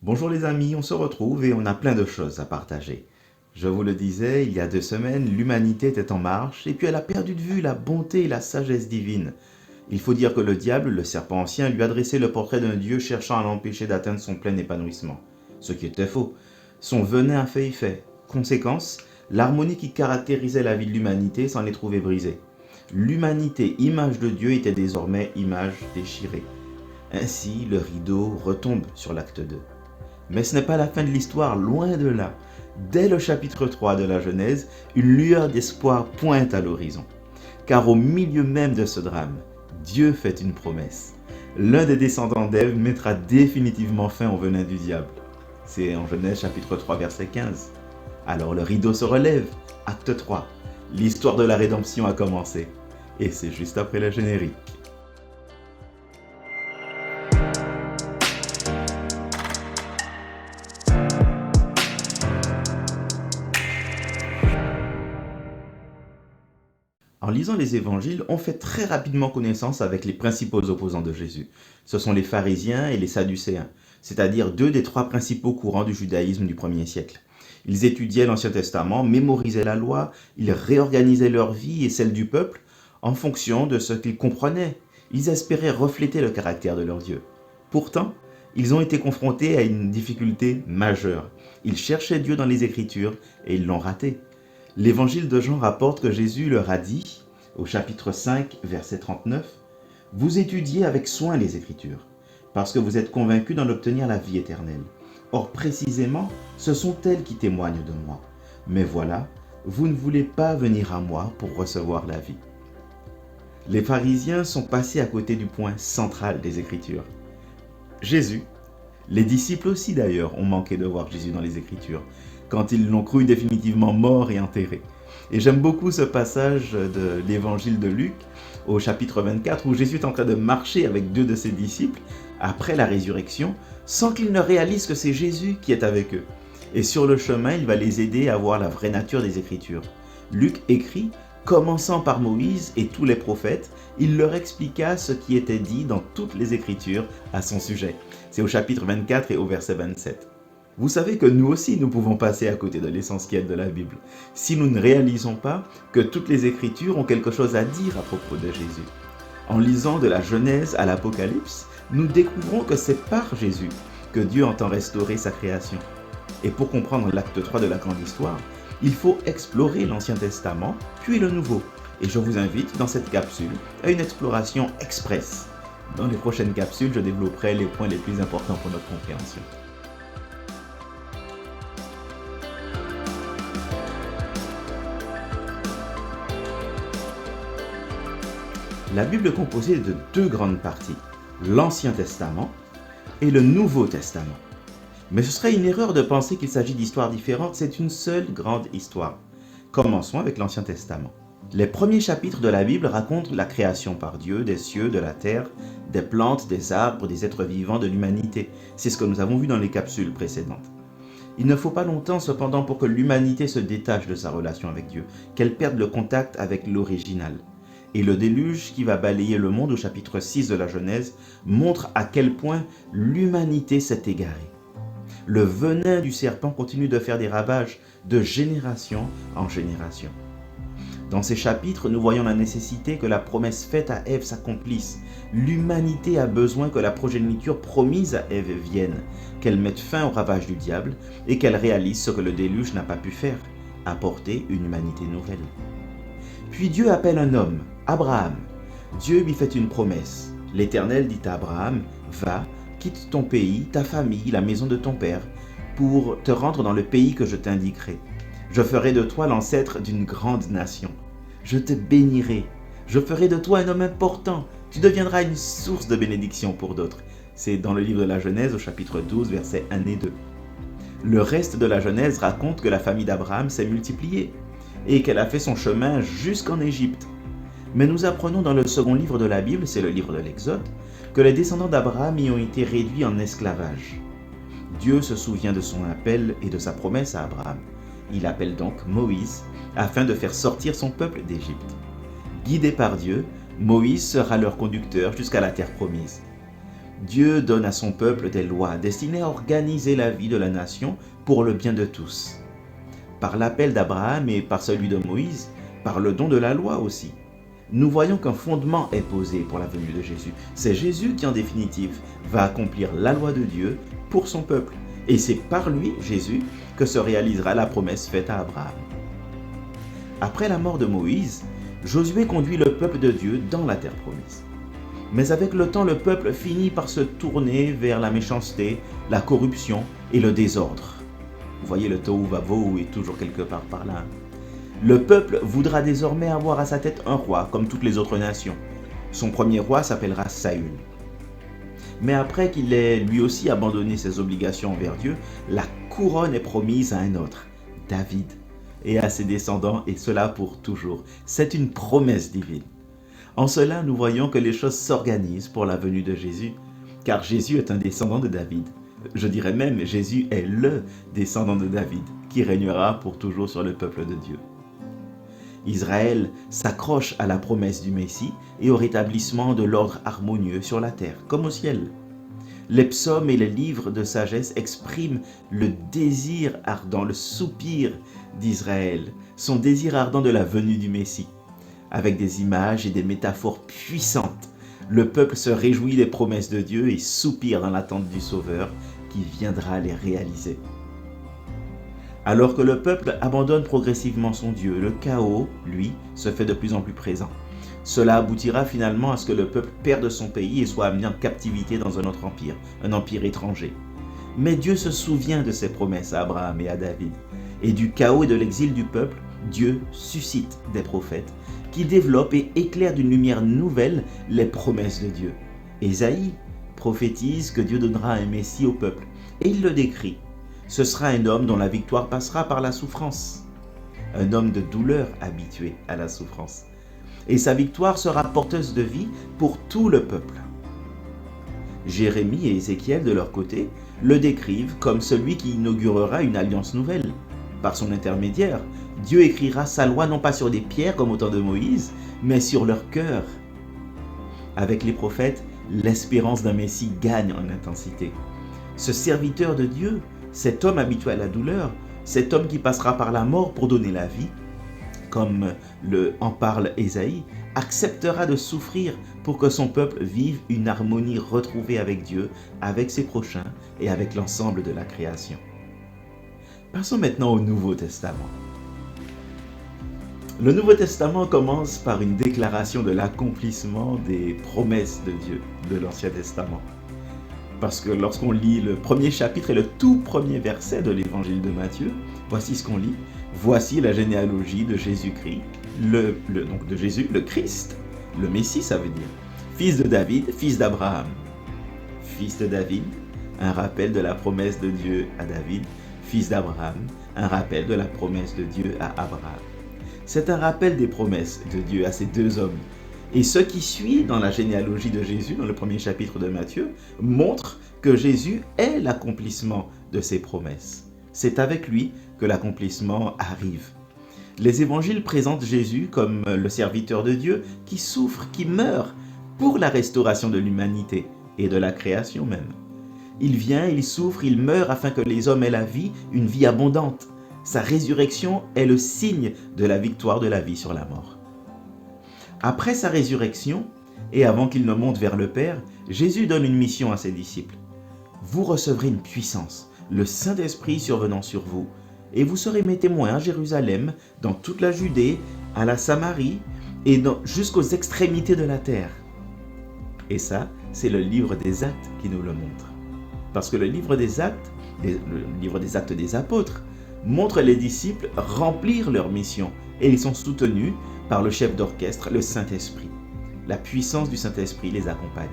Bonjour les amis, on se retrouve et on a plein de choses à partager. Je vous le disais, il y a 2 semaines, l'humanité était en marche et puis elle a perdu de vue la bonté et la sagesse divine. Il faut dire que le diable, le serpent ancien, lui a dressé le portrait d'un Dieu cherchant à l'empêcher d'atteindre son plein épanouissement. Ce qui était faux. Son venin a fait effet. Conséquence, l'harmonie qui caractérisait la vie de l'humanité s'en est trouvée brisée. L'humanité, image de Dieu, était désormais image déchirée. Ainsi, le rideau retombe sur l'acte 2. Mais ce n'est pas la fin de l'histoire, loin de là. Dès le chapitre 3 de la Genèse, une lueur d'espoir pointe à l'horizon. Car au milieu même de ce drame, Dieu fait une promesse. L'un des descendants d'Ève mettra définitivement fin au venin du diable. C'est en Genèse chapitre 3 verset 15. Alors le rideau se relève, acte 3. L'histoire de la rédemption a commencé. Et c'est juste après le générique. En lisant les évangiles, on fait très rapidement connaissance avec les principaux opposants de Jésus. Ce sont les pharisiens et les sadducéens, c'est-à-dire deux des trois principaux courants du judaïsme du 1er siècle. Ils étudiaient l'Ancien Testament, mémorisaient la loi, ils réorganisaient leur vie et celle du peuple en fonction de ce qu'ils comprenaient. Ils espéraient refléter le caractère de leur Dieu. Pourtant, ils ont été confrontés à une difficulté majeure. Ils cherchaient Dieu dans les Écritures et ils l'ont raté. L'évangile de Jean rapporte que Jésus leur a dit, au chapitre 5, verset 39, « Vous étudiez avec soin les Écritures, parce que vous êtes convaincus d'en obtenir la vie éternelle. Or, précisément, ce sont elles qui témoignent de moi. Mais voilà, vous ne voulez pas venir à moi pour recevoir la vie. » Les pharisiens sont passés à côté du point central des Écritures. Jésus, les disciples aussi d'ailleurs, ont manqué de voir Jésus dans les Écritures, quand ils l'ont cru définitivement mort et enterré. Et j'aime beaucoup ce passage de l'évangile de Luc, au chapitre 24, où Jésus est en train de marcher avec deux de ses disciples, après la résurrection, sans qu'ils ne réalisent que c'est Jésus qui est avec eux. Et sur le chemin, il va les aider à voir la vraie nature des Écritures. Luc écrit, commençant par Moïse et tous les prophètes, il leur expliqua ce qui était dit dans toutes les Écritures à son sujet. C'est au chapitre 24 et au verset 27. Vous savez que nous aussi, nous pouvons passer à côté de l'essentiel de la Bible, si nous ne réalisons pas que toutes les Écritures ont quelque chose à dire à propos de Jésus. En lisant de la Genèse à l'Apocalypse, nous découvrons que c'est par Jésus que Dieu entend restaurer sa création. Et pour comprendre l'acte 3 de la grande histoire, il faut explorer l'Ancien Testament, puis le Nouveau. Et je vous invite dans cette capsule à une exploration express. Dans les prochaines capsules, je développerai les points les plus importants pour notre compréhension. La Bible est composée de deux grandes parties, l'Ancien Testament et le Nouveau Testament. Mais ce serait une erreur de penser qu'il s'agit d'histoires différentes, c'est une seule grande histoire. Commençons avec l'Ancien Testament. Les premiers chapitres de la Bible racontent la création par Dieu des cieux, de la terre, des plantes, des arbres, des êtres vivants, de l'humanité. C'est ce que nous avons vu dans les capsules précédentes. Il ne faut pas longtemps cependant pour que l'humanité se détache de sa relation avec Dieu, qu'elle perde le contact avec l'original. Et le déluge qui va balayer le monde au chapitre 6 de la Genèse montre à quel point l'humanité s'est égarée. Le venin du serpent continue de faire des ravages de génération en génération. Dans ces chapitres, nous voyons la nécessité que la promesse faite à Ève s'accomplisse. L'humanité a besoin que la progéniture promise à Ève vienne, qu'elle mette fin aux ravages du diable et qu'elle réalise ce que le déluge n'a pas pu faire, apporter une humanité nouvelle. Puis Dieu appelle un homme, Abraham. Dieu lui fait une promesse. L'Éternel dit à Abraham, « Va, quitte ton pays, ta famille, la maison de ton père, pour te rendre dans le pays que je t'indiquerai. Je ferai de toi l'ancêtre d'une grande nation. Je te bénirai. Je ferai de toi un homme important. Tu deviendras une source de bénédiction pour d'autres. » C'est dans le livre de la Genèse au chapitre 12, versets 1 et 2. Le reste de la Genèse raconte que la famille d'Abraham s'est multipliée et qu'elle a fait son chemin jusqu'en Égypte. Mais nous apprenons dans le second livre de la Bible, c'est le livre de l'Exode, que les descendants d'Abraham y ont été réduits en esclavage. Dieu se souvient de son appel et de sa promesse à Abraham. Il appelle donc Moïse afin de faire sortir son peuple d'Égypte. Guidé par Dieu, Moïse sera leur conducteur jusqu'à la terre promise. Dieu donne à son peuple des lois destinées à organiser la vie de la nation pour le bien de tous. Par l'appel d'Abraham et par celui de Moïse, par le don de la loi aussi, nous voyons qu'un fondement est posé pour la venue de Jésus. C'est Jésus qui, en définitive, va accomplir la loi de Dieu pour son peuple. Et c'est par lui, Jésus, que se réalisera la promesse faite à Abraham. Après la mort de Moïse, Josué conduit le peuple de Dieu dans la terre promise. Mais avec le temps, le peuple finit par se tourner vers la méchanceté, la corruption et le désordre. Vous voyez, le tohu vavohu est toujours quelque part par là. Le peuple voudra désormais avoir à sa tête un roi, comme toutes les autres nations. Son premier roi s'appellera Saül. Mais après qu'il ait lui aussi abandonné ses obligations envers Dieu, la couronne est promise à un autre, David, et à ses descendants, et cela pour toujours. C'est une promesse divine. En cela, nous voyons que les choses s'organisent pour la venue de Jésus, car Jésus est un descendant de David. Je dirais même, Jésus est le descendant de David, qui régnera pour toujours sur le peuple de Dieu. Israël s'accroche à la promesse du Messie et au rétablissement de l'ordre harmonieux sur la terre, comme au ciel. Les psaumes et les livres de sagesse expriment le désir ardent, le soupir d'Israël, son désir ardent de la venue du Messie. Avec des images et des métaphores puissantes, le peuple se réjouit des promesses de Dieu et soupire dans l'attente du Sauveur qui viendra les réaliser. Alors que le peuple abandonne progressivement son Dieu, le chaos, lui, se fait de plus en plus présent. Cela aboutira finalement à ce que le peuple perde son pays et soit amené en captivité dans un autre empire, un empire étranger. Mais Dieu se souvient de ses promesses à Abraham et à David. Et du chaos et de l'exil du peuple, Dieu suscite des prophètes qui développent et éclairent d'une lumière nouvelle les promesses de Dieu. Ésaïe prophétise que Dieu donnera un Messie au peuple, et il le décrit. Ce sera un homme dont la victoire passera par la souffrance, un homme de douleur habitué à la souffrance. Et sa victoire sera porteuse de vie pour tout le peuple. Jérémie et Ézéchiel, de leur côté, le décrivent comme celui qui inaugurera une alliance nouvelle. Par son intermédiaire, Dieu écrira sa loi non pas sur des pierres comme au temps de Moïse, mais sur leur cœur. Avec les prophètes, l'espérance d'un Messie gagne en intensité. Ce serviteur de Dieu, cet homme habitué à la douleur, cet homme qui passera par la mort pour donner la vie, comme en parle Ésaïe, acceptera de souffrir pour que son peuple vive une harmonie retrouvée avec Dieu, avec ses prochains et avec l'ensemble de la création. Passons maintenant au Nouveau Testament. Le Nouveau Testament commence par une déclaration de l'accomplissement des promesses de Dieu de l'Ancien Testament. Parce que lorsqu'on lit le premier chapitre et le tout premier verset de l'évangile de Matthieu, voici ce qu'on lit. Voici la généalogie de Jésus-Christ, donc de Jésus, le Christ, le Messie ça veut dire, fils de David, fils d'Abraham. Fils de David, un rappel de la promesse de Dieu à David, fils d'Abraham, un rappel de la promesse de Dieu à Abraham. C'est un rappel des promesses de Dieu à ces deux hommes. Et ce qui suit dans la généalogie de Jésus, dans le premier chapitre de Matthieu, montre que Jésus est l'accomplissement de ces promesses. C'est avec lui que l'accomplissement arrive. Les évangiles présentent Jésus comme le serviteur de Dieu qui souffre, qui meurt pour la restauration de l'humanité et de la création même. Il vient, il souffre, il meurt afin que les hommes aient la vie, une vie abondante. Sa résurrection est le signe de la victoire de la vie sur la mort. Après sa résurrection, et avant qu'il ne monte vers le Père, Jésus donne une mission à ses disciples. Vous recevrez une puissance, le Saint-Esprit survenant sur vous, et vous serez mes témoins à Jérusalem, dans toute la Judée, à la Samarie, et jusqu'aux extrémités de la terre. Et ça, c'est le livre des Actes qui nous le montre. Parce que le livre des Actes des Apôtres, montre les disciples remplir leur mission, et ils sont soutenus par le chef d'orchestre, le Saint-Esprit. La puissance du Saint-Esprit les accompagne.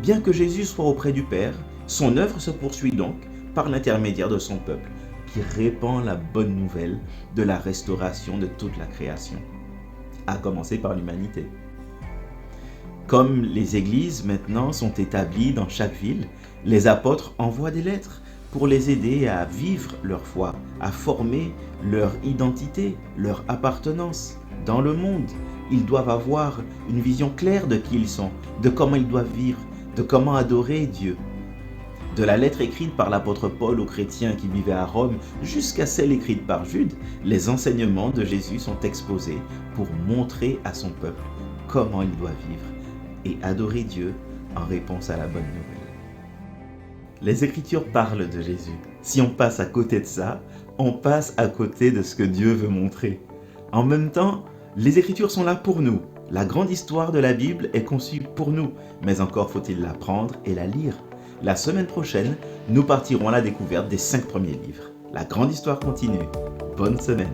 Bien que Jésus soit auprès du Père, son œuvre se poursuit donc par l'intermédiaire de son peuple, qui répand la bonne nouvelle de la restauration de toute la création, à commencer par l'humanité. Comme les églises maintenant sont établies dans chaque ville, les apôtres envoient des lettres pour les aider à vivre leur foi, à former leur identité, leur appartenance dans le monde. Ils doivent avoir une vision claire de qui ils sont, de comment ils doivent vivre, de comment adorer Dieu. De la lettre écrite par l'apôtre Paul aux chrétiens qui vivaient à Rome jusqu'à celle écrite par Jude, les enseignements de Jésus sont exposés pour montrer à son peuple comment il doit vivre et adorer Dieu en réponse à la bonne nouvelle. Les Écritures parlent de Jésus. Si on passe à côté de ça, on passe à côté de ce que Dieu veut montrer. En même temps, les Écritures sont là pour nous. La grande histoire de la Bible est conçue pour nous, mais encore faut-il l'apprendre et la lire. La semaine prochaine, nous partirons à la découverte des 5 premiers livres. La grande histoire continue. Bonne semaine.